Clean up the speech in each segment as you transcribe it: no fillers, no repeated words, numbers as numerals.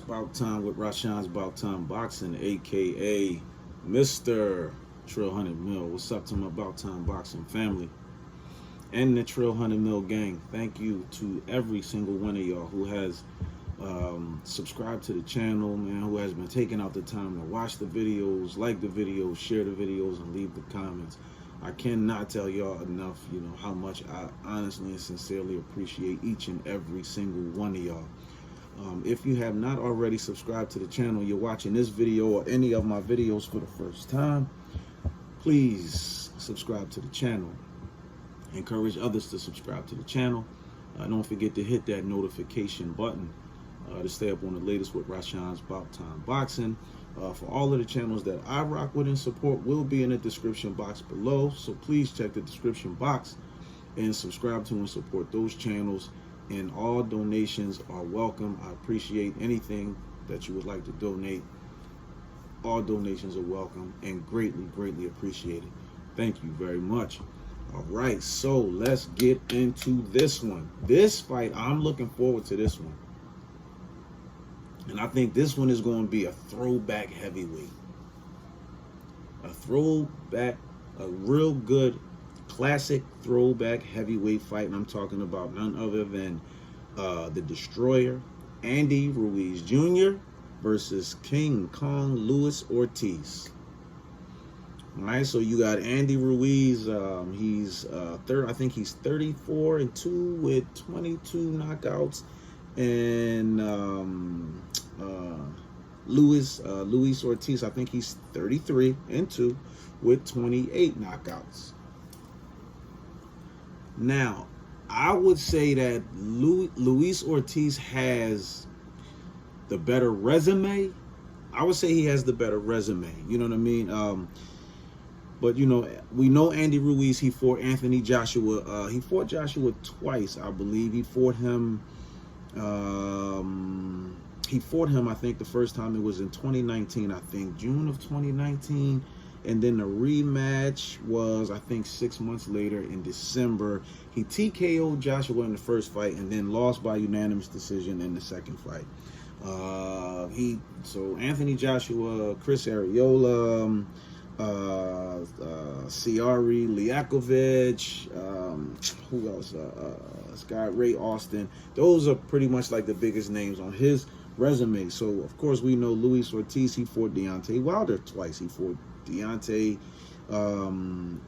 About time with Rashawn's About Time Boxing, aka Mr. Trill 100 Mil. What's up to my About Time Boxing family and the Trill 100 Mil gang? Thank you to every single one of y'all who has subscribed to the channel, man, who has been taking out the time to watch the videos, like the videos, share the videos, and leave the comments. I cannot tell y'all enough, how much I honestly and sincerely appreciate each and every single one of y'all. If you have not already subscribed to the channel, you're watching this video or any of my videos for the first time, please subscribe to the channel. Encourage others to subscribe to the channel. Don't forget to hit that notification button to stay up on the latest with Rashawn's About Time Boxing. For all of the channels that I rock with and support will be in the description box below, so please check the description box and subscribe to and support those channels. And all donations are welcome. I appreciate anything that you would like to donate. All donations are welcome and greatly appreciated. Thank you very much. All right, so let's get into this one. This fight, I'm looking forward to this one. And I think this one is going to be a throwback heavyweight. A throwback, a real good classic throwback heavyweight fight. And I'm talking about none other than the Destroyer, Andy Ruiz Jr. versus King Kong Luis Ortiz. All right, so you got Andy Ruiz. He's I think he's 34-2 with 22 knockouts, and Luis Ortiz, I think he's 33-2 with 28 knockouts. Now, I would say that Luis Ortiz has the better resume. I would say he has the better resume. You know what I mean? But, we know Andy Ruiz, he fought Anthony Joshua. He fought Joshua twice, I believe. He fought him, I think the first time it was in 2019, I think, June of 2019. And then the rematch was, I think, 6 months later in December. He TKO'd Joshua in the first fight and then lost by unanimous decision in the second fight. So Anthony Joshua, Chris Arreola, Siari Liakovic, who else? Scott Ray Austin. Those are pretty much like the biggest names on his resume. So of course we know Luis Ortiz. He fought Deontay Wilder twice. He fought Deontay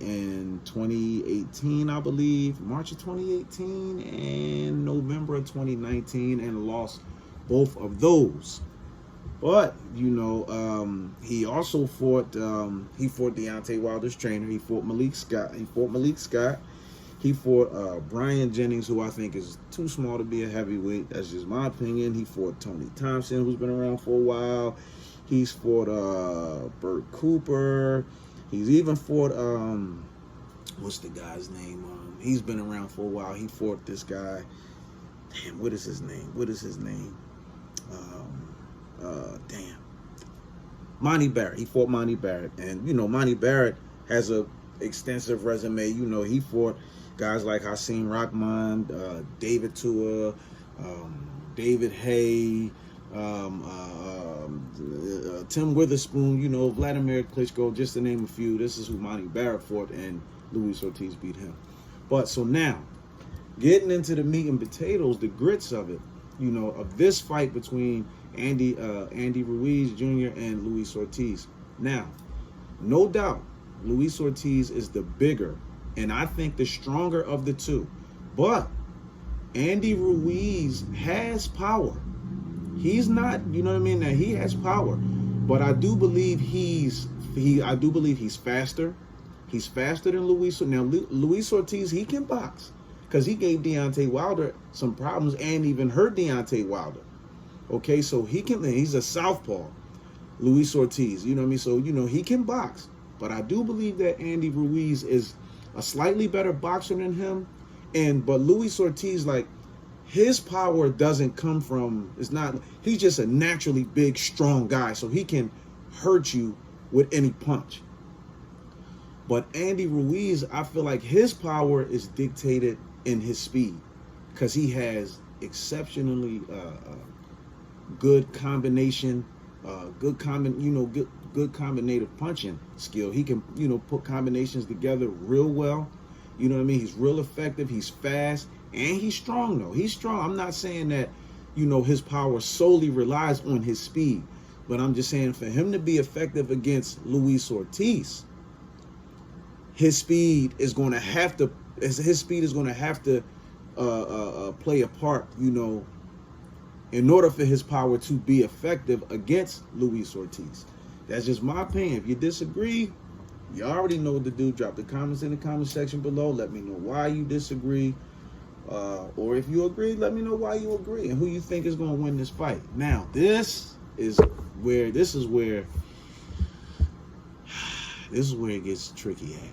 in 2018, I believe, March of 2018 and November of 2019, and lost both of those. But he also fought Deontay Wilder's trainer. He fought Malik Scott. He fought Brian Jennings, who I think is too small to be a heavyweight. That's just my opinion. He fought Tony Thompson, who's been around for a while. He's fought Bert Cooper. He's even fought what's the guy's name? He's been around for a while. He fought this guy. Damn, what is his name? Monty Barrett. He fought Monty Barrett, and Monty Barrett has a extensive resume. He fought guys like Hasim Rahman, David Tua, David Hay, Tim Witherspoon, Vladimir Klitschko, just to name a few. This is who Monty Barrett fought, and Luis Ortiz beat him. But so now, getting into the meat and potatoes, the grits of it, of this fight between Andy Ruiz Jr. and Luis Ortiz. Now, no doubt, Luis Ortiz is the bigger and I think the stronger of the two. But Andy Ruiz has power. He's not, that he has power. But I do believe he's faster. He's faster than Luis. Now, Luis Ortiz, he can box, because he gave Deontay Wilder some problems and even hurt Deontay Wilder. Okay, so he's a southpaw, Luis Ortiz, So, he can box. But I do believe that Andy Ruiz is a slightly better boxer than him. But Luis Ortiz, his power doesn't come from, he's just a naturally big, strong guy. So he can hurt you with any punch. But Andy Ruiz, I feel like his power is dictated in his speed, because he has exceptionally good combination, good combinative punching skill. He can, put combinations together real well. You know what I mean? He's real effective. He's fast, and he's strong though. He's strong. I'm not saying that, his power solely relies on his speed, but I'm just saying for him to be effective against Luis Ortiz, his speed is going to have to play a part, in order for his power to be effective against Luis Ortiz. That's just my opinion. If you disagree, you already know what to do. Drop the comments in the comment section below. Let me know why you disagree. Or if you agree, let me know why you agree and who you think is going to win this fight. Now, this is where it gets tricky at.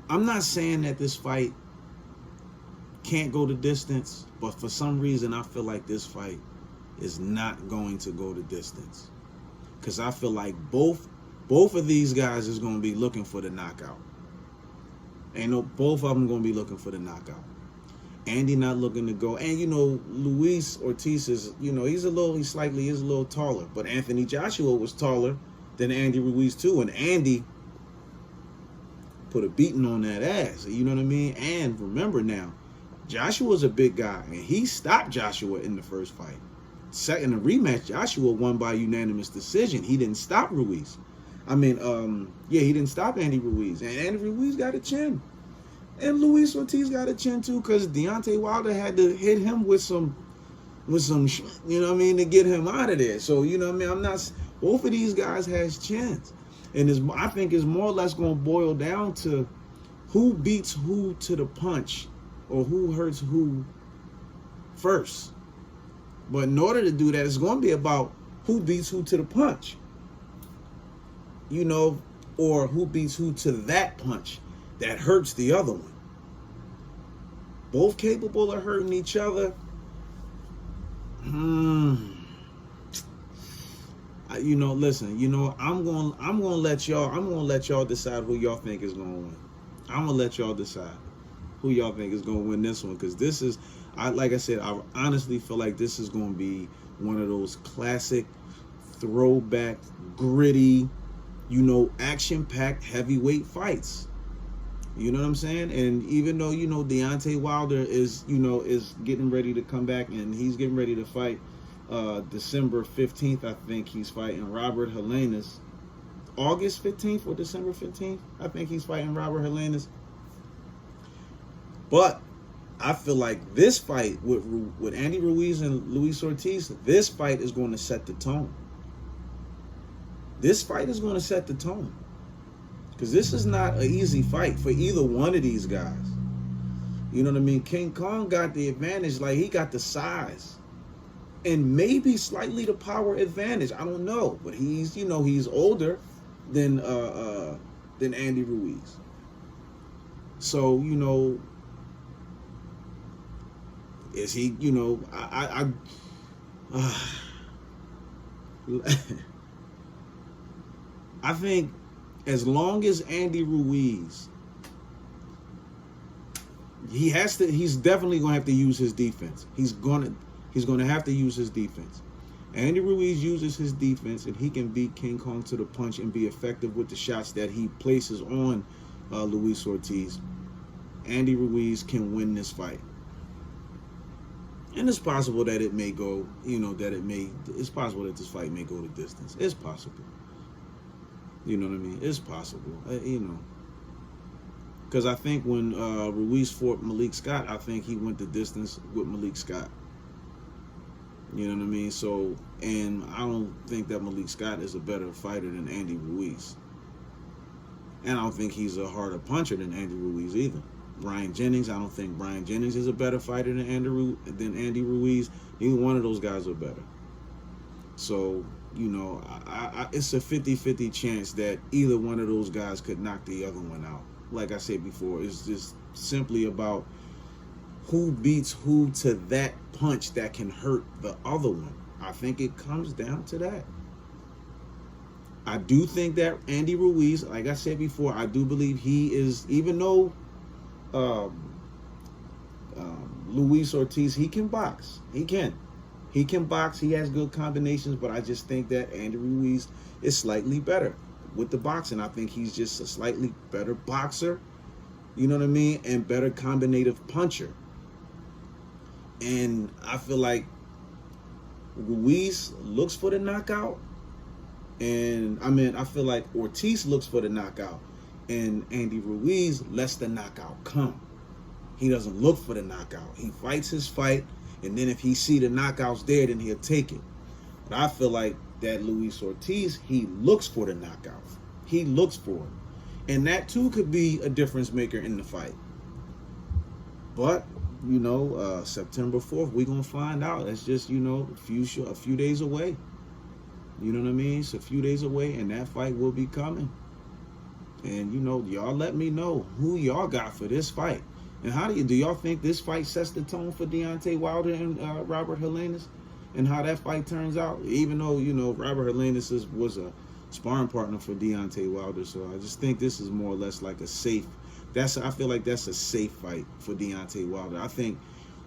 I'm not saying that this fight can't go the distance, but for some reason I feel like this fight is not going to go the distance, because I feel like both of these guys is going to be looking for the knockout. Both of them going to be looking for the knockout. Andy not looking to go, and Luis Ortiz is, he's a little taller, but Anthony Joshua was taller than Andy Ruiz too, and Andy put a beating on that ass. You know what I mean? And remember now, Joshua's a big guy, and he stopped Joshua in the first fight. Second, the rematch, Joshua won by unanimous decision. He didn't stop Ruiz. He didn't stop Andy Ruiz. And Andy Ruiz got a chin. And Luis Ortiz got a chin too, because Deontay Wilder had to hit him with some, to get him out of there. So, both of these guys has chins. And I think it's more or less going to boil down to who beats who to the punch, or who hurts who first. But in order to do that, it's going to be about who beats who to the punch. Or who beats who to that punch that hurts the other one. Both capable of hurting each other. Listen, I'm gonna let y'all decide who y'all think is gonna win. I'm gonna let y'all decide who y'all think is gonna win this one, because this is, like I said, I honestly feel like this is gonna be one of those classic, throwback, gritty, action-packed heavyweight fights. You know what I'm saying? And even though Deontay Wilder is getting ready to come back, and he's getting ready to fight December 15th, I think he's fighting Robert Helenius. August 15th or December 15th, I think he's fighting Robert Helenius. But I feel like this fight with Andy Ruiz and Luis Ortiz, this fight is going to set the tone. This fight is going to set the tone, because this is not an easy fight for either one of these guys. You know what I mean? King Kong got the advantage, like he got the size and maybe slightly the power advantage. I don't know, but he's older than Andy Ruiz. So is he? I think as long as Andy Ruiz, he's definitely going to have to use his defense. He's going to have to use his defense. Andy Ruiz uses his defense, and he can beat King Kong to the punch and be effective with the shots that he places on Luis Ortiz. Andy Ruiz can win this fight. And it's possible that it may go, it's possible that this fight may go the distance. It's possible. You know what I mean? It's possible. Because I think when Ruiz fought Malik Scott, I think he went the distance with Malik Scott. You know what I mean? So, and I don't think that Malik Scott is a better fighter than Andy Ruiz. And I don't think he's a harder puncher than Andy Ruiz either. Brian Jennings, I don't think Brian Jennings is a better fighter than Andy Ruiz. Neither one of those guys are better. So, it's a 50-50 chance that either one of those guys could knock the other one out. Like I said before, it's just simply about who beats who to that punch that can hurt the other one. I think it comes down to that. I do think that Andy Ruiz, like I said before, I do believe he is, even though Luis Ortiz, he can box. He can. He can box. He has good combinations, but I just think that Andy Ruiz is slightly better with the boxing. I think he's just a slightly better boxer, you know what I mean, and better combinative puncher. And I feel like Ruiz looks for the knockout, and I feel like Ortiz looks for the knockout, and Andy Ruiz lets the knockout come. He doesn't look for the knockout. He fights his fight, and then if he see the knockouts there, then he'll take it. But I feel like that Luis Ortiz, he looks for the knockout. He looks for it. And that too could be a difference maker in the fight. But, you know, September 4th, we're going to find out. That's just, you know, a few days away. You know what I mean? It's a few days away, and that fight will be coming. And, you know, y'all let me know who y'all got for this fight. And how do y'all think this fight sets the tone for Deontay Wilder and Robert Helenius, and how that fight turns out? Even though, you know, Robert Helenius was a sparring partner for Deontay Wilder, so I just think this is more or less like a safe. I feel like that's a safe fight for Deontay Wilder. I think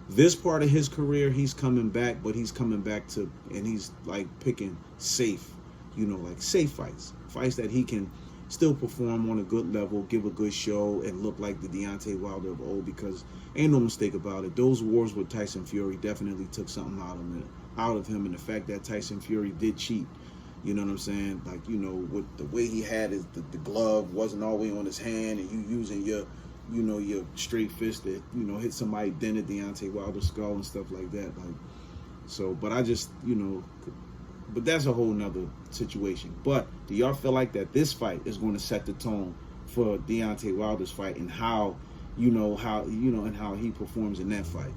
this part of his career, he's coming back, but he's coming back to, and he's like picking safe, you know, like safe fights that he can still perform on a good level, give a good show, and look like the Deontay Wilder of old, because ain't no mistake about it. Those wars with Tyson Fury definitely took something out of him, and the fact that Tyson Fury did cheat, you know what I'm saying? Like, you know, with the way he had the glove wasn't all the way on his hand, and you using your, you know, your straight fist to, you know, hit somebody, dented Deontay Wilder's skull and stuff like that. Like, so, but I just, you know, but that's a whole nother situation. But do y'all feel like that this fight is going to set the tone for Deontay Wilder's fight, and how he performs in that fight?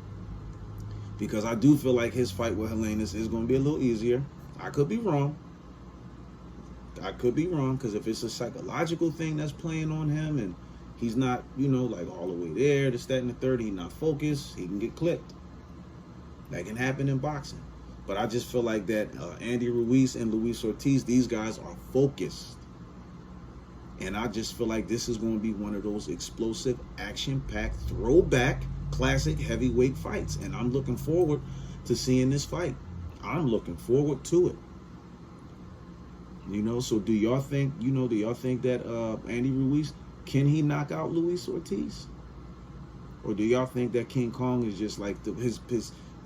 Because I do feel like his fight with Helenius is going to be a little easier. I could be wrong. Because if it's a psychological thing that's playing on him, and he's not, you know, like all the way there, this, that, and the third, he's not focused, he can get clipped. That can happen in boxing. But I just feel like that Andy Ruiz and Luis Ortiz, these guys are focused. And I just feel like this is going to be one of those explosive, action-packed, throwback, classic heavyweight fights. And I'm looking forward to seeing this fight. I'm looking forward to it. You know, so do y'all think that Andy Ruiz, can he knock out Luis Ortiz? Or do y'all think that King Kong is just like his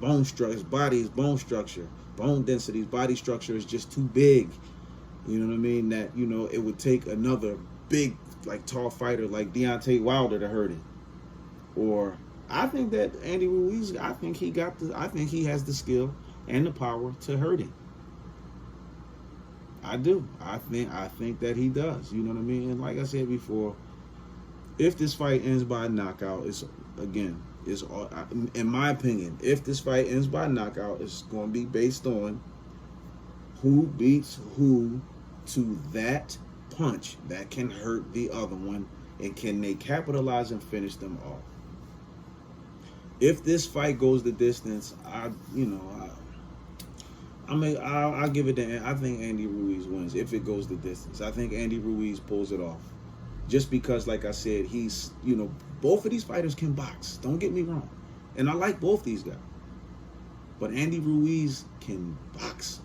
bone structure, his body's bone structure, bone density, his body structure is just too big? You know what I mean? That, you know, it would take another big, like, tall fighter like Deontay Wilder to hurt him. Or I think that Andy Ruiz, I think he has the skill and the power to hurt him. I do. I think that he does. You know what I mean? And like I said before, if this fight ends by knockout, in my opinion, if this fight ends by knockout, it's going to be based on who beats who to that punch that can hurt the other one, and can they capitalize and finish them off. If this fight goes the distance, I'll give it to. I think Andy Ruiz wins if it goes the distance. I think Andy Ruiz pulls it off, just because, like I said, he's, you know, both of these fighters can box. Don't get me wrong, and I like both these guys. But Andy Ruiz can box,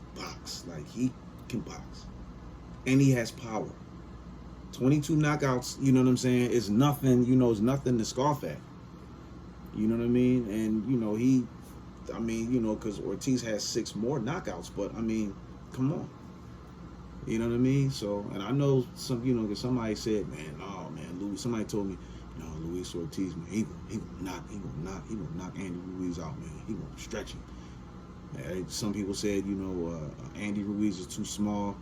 like he can box, and he has power. 22 knockouts, you know what I'm saying, is nothing. You know, it's nothing to scoff at. You know what I mean? And you know because Ortiz has 6 more knockouts, but I mean, come on. You know what I mean? So, and I know because somebody said, somebody told me, no, Luis Ortiz, man, he gonna knock Andy Ruiz out, man. He gonna stretch him. Some people said, Andy Ruiz is too small,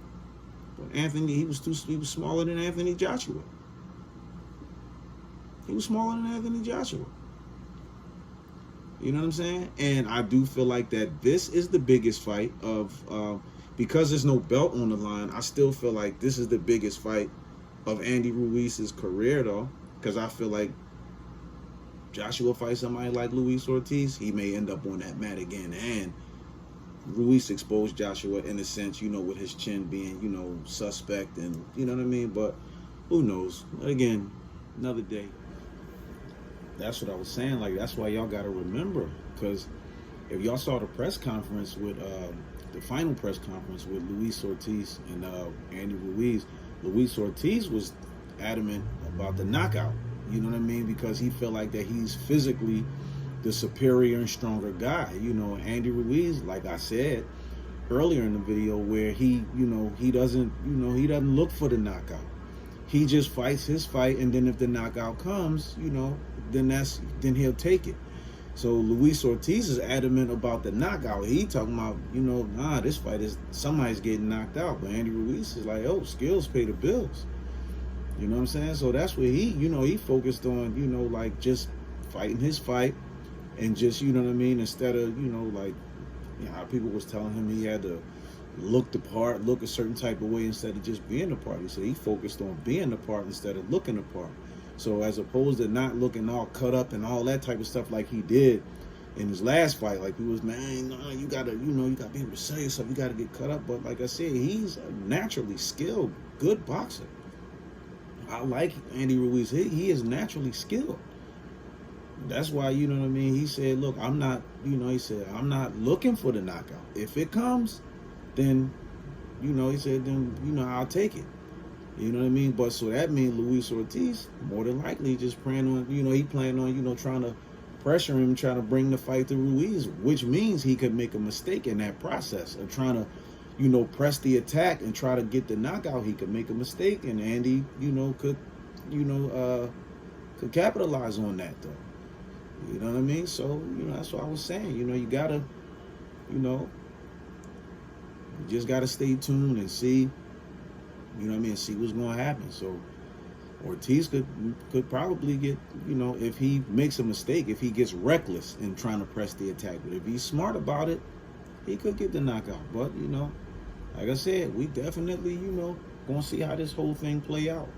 but he was smaller than Anthony Joshua. He was smaller than Anthony Joshua. You know what I'm saying? And I do feel like that this is the biggest fight of, because there's no belt on the line, I still feel like this is the biggest fight of Andy Ruiz's career, though. Because I feel like Joshua fights somebody like Luis Ortiz, he may end up on that mat again. And Ruiz exposed Joshua in a sense, with his chin being, suspect, and you know what I mean? But who knows? Again, another day. That's what I was saying. Like, that's why y'all got to remember. Because if y'all saw the press conference with the final press conference with Luis Ortiz and Andy Ruiz, Luis Ortiz was adamant about the knockout. You know what I mean? Because he felt like that he's physically the superior and stronger guy. You know, Andy Ruiz, like I said earlier in the video, where he doesn't look for the knockout. He just fights his fight, and then if the knockout comes, then he'll take it. So Luis Ortiz is adamant about the knockout. He talking about, this fight is somebody's getting knocked out. But Andy Ruiz is like, oh, Skillz pay the bills. You know what I'm saying? So that's where he focused on, like just fighting his fight and just, you know what I mean, instead of, how people was telling him he had to look the part, look a certain type of way instead of just being the part. He said he focused on being the part instead of looking the part. So as opposed to not looking all cut up and all that type of stuff like he did in his last fight, like he was, man, no, you gotta be able to sell yourself, you gotta get cut up. But like I said, he's a naturally skilled, good boxer. I like Andy Ruiz. He is naturally skilled. That's why, you know what I mean, he said, look, I'm not looking for the knockout. If it comes, then, he said, then, I'll take it. You know what I mean? But so that means Luis Ortiz, more than likely, just praying on, he planned on, trying to pressure him, trying to bring the fight to Ruiz, which means he could make a mistake in that process of trying to, press the attack and try to get the knockout. He could make a mistake, and Andy, could capitalize on that, though. You know what I mean? So, that's what I was saying. You gotta, you just gotta stay tuned and see, see what's going to happen. So Ortiz could probably get, if he makes a mistake, if he gets reckless in trying to press the attack. But if he's smart about it, he could get the knockout. But, like I said, we definitely, going to see how this whole thing play out.